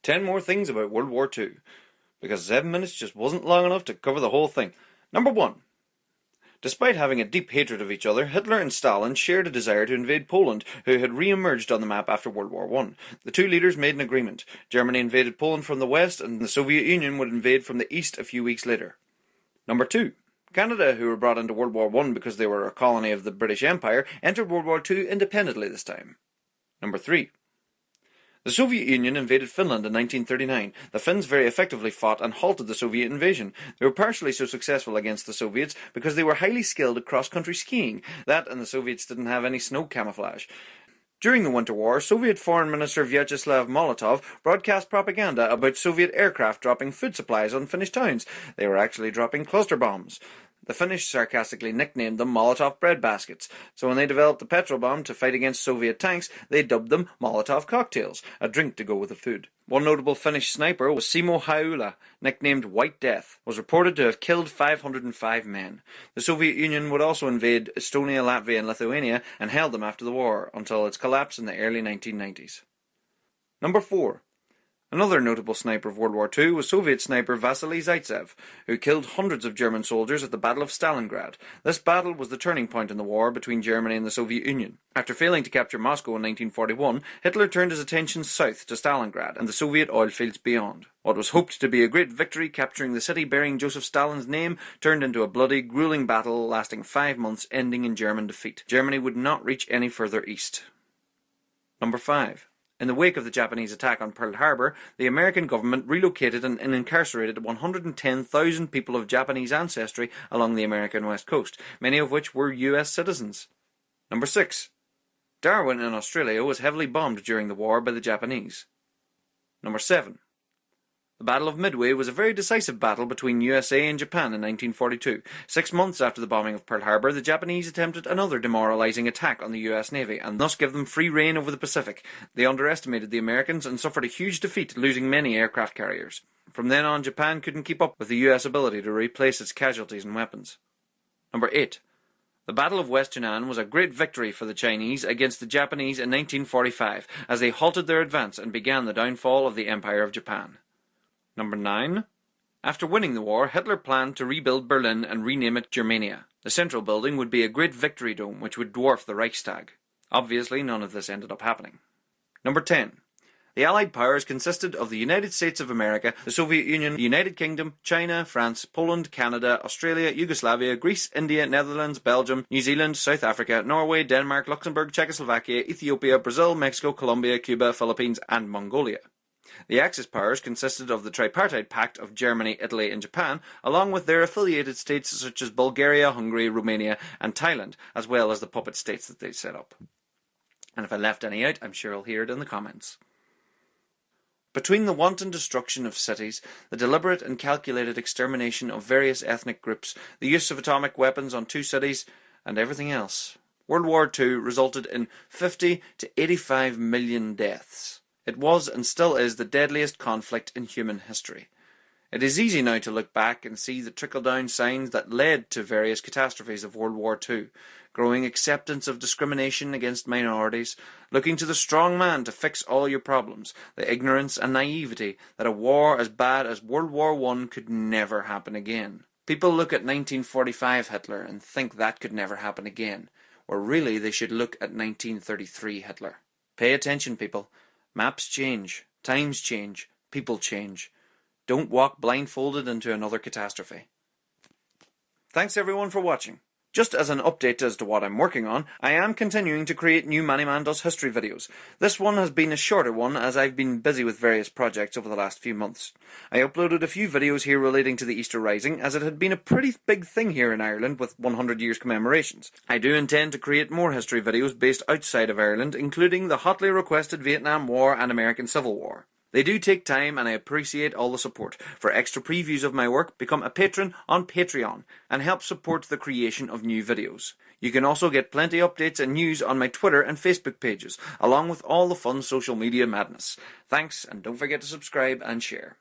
10 more things about World War II, because 7 minutes just wasn't long enough to cover the whole thing. Number 1. Despite having a deep hatred of each other, Hitler and Stalin shared a desire to invade Poland, who had re-emerged on the map after World War I. The two leaders made an agreement. Germany invaded Poland from the west, and the Soviet Union would invade from the east a few weeks later. Number 2. Canada, who were brought into World War I because they were a colony of the British Empire, entered World War II independently this time. Number 3. The Soviet Union invaded Finland in 1939. The Finns very effectively fought and halted the Soviet invasion. They were partially so successful against the Soviets because they were highly skilled at cross-country skiing. That and the Soviets didn't have any snow camouflage. During the Winter War, Soviet Foreign Minister Vyacheslav Molotov broadcast propaganda about Soviet aircraft dropping food supplies on Finnish towns. They were actually dropping cluster bombs. The Finnish sarcastically nicknamed them Molotov bread baskets, so when they developed the petrol bomb to fight against Soviet tanks, they dubbed them Molotov cocktails, a drink to go with the food. One notable Finnish sniper was Simo Haula, nicknamed White Death, was reported to have killed 505 men. The Soviet Union would also invade Estonia, Latvia and Lithuania and held them after the war, until its collapse in the early 1990s. Number 4. Another notable sniper of World War II was Soviet sniper Vasily Zaitsev, who killed hundreds of German soldiers at the Battle of Stalingrad. This battle was the turning point in the war between Germany and the Soviet Union. After failing to capture Moscow in 1941, Hitler turned his attention south to Stalingrad and the Soviet oil fields beyond. What was hoped to be a great victory capturing the city bearing Joseph Stalin's name turned into a bloody, grueling battle lasting 5 months, ending in German defeat. Germany would not reach any further east. Number 5. In the wake of the Japanese attack on Pearl Harbor, the American government relocated and incarcerated 110,000 people of Japanese ancestry along the American West Coast, many of which were US citizens. Number 6. Darwin in Australia was heavily bombed during the war by the Japanese. Number 7. The Battle of Midway was a very decisive battle between USA and Japan in 1942. 6 months after the bombing of Pearl Harbor, the Japanese attempted another demoralizing attack on the US Navy, and thus gave them free rein over the Pacific. They underestimated the Americans and suffered a huge defeat, losing many aircraft carriers. From then on, Japan couldn't keep up with the US ability to replace its casualties and weapons. Number 8. The Battle of West Yunnan was a great victory for the Chinese against the Japanese in 1945, as they halted their advance and began the downfall of the Empire of Japan. Number 9. After winning the war, Hitler planned to rebuild Berlin and rename it Germania. The central building would be a great victory dome which would dwarf the Reichstag. Obviously, none of this ended up happening. Number 10. The Allied powers consisted of the United States of America, the Soviet Union, the United Kingdom, China, France, Poland, Canada, Australia, Yugoslavia, Greece, India, Netherlands, Belgium, New Zealand, South Africa, Norway, Denmark, Luxembourg, Czechoslovakia, Ethiopia, Brazil, Mexico, Colombia, Cuba, Philippines, and Mongolia. The Axis powers consisted of the Tripartite Pact of Germany, Italy and Japan, along with their affiliated states such as Bulgaria, Hungary, Romania and Thailand, as well as the puppet states that they set up. And if I left any out, I'm sure I'll hear it in the comments. Between the wanton destruction of cities, the deliberate and calculated extermination of various ethnic groups, the use of atomic weapons on 2 cities, and everything else, World War II resulted in 50 to 85 million deaths. It was and still is the deadliest conflict in human history. It is easy now to look back and see the trickle-down signs that led to various catastrophes of World War II, growing acceptance of discrimination against minorities, looking to the strong man to fix all your problems, the ignorance and naivety that a war as bad as World War I could never happen again. People look at 1945 Hitler and think that could never happen again, where really they should look at 1933 Hitler. Pay attention, people. Maps change, times change, people change. Don't walk blindfolded into another catastrophe. Thanks everyone for watching. Just as an update as to what I'm working on, I am continuing to create new Manny Man Does History videos. This one has been a shorter one as I've been busy with various projects over the last few months. I uploaded a few videos here relating to the Easter Rising, as it had been a pretty big thing here in Ireland with 100 years commemorations. I do intend to create more history videos based outside of Ireland, including the hotly requested Vietnam War and American Civil War. They do take time and I appreciate all the support. For extra previews of my work, become a patron on Patreon and help support the creation of new videos. You can also get plenty updates and news on my Twitter and Facebook pages, along with all the fun social media madness. Thanks, and don't forget to subscribe and share.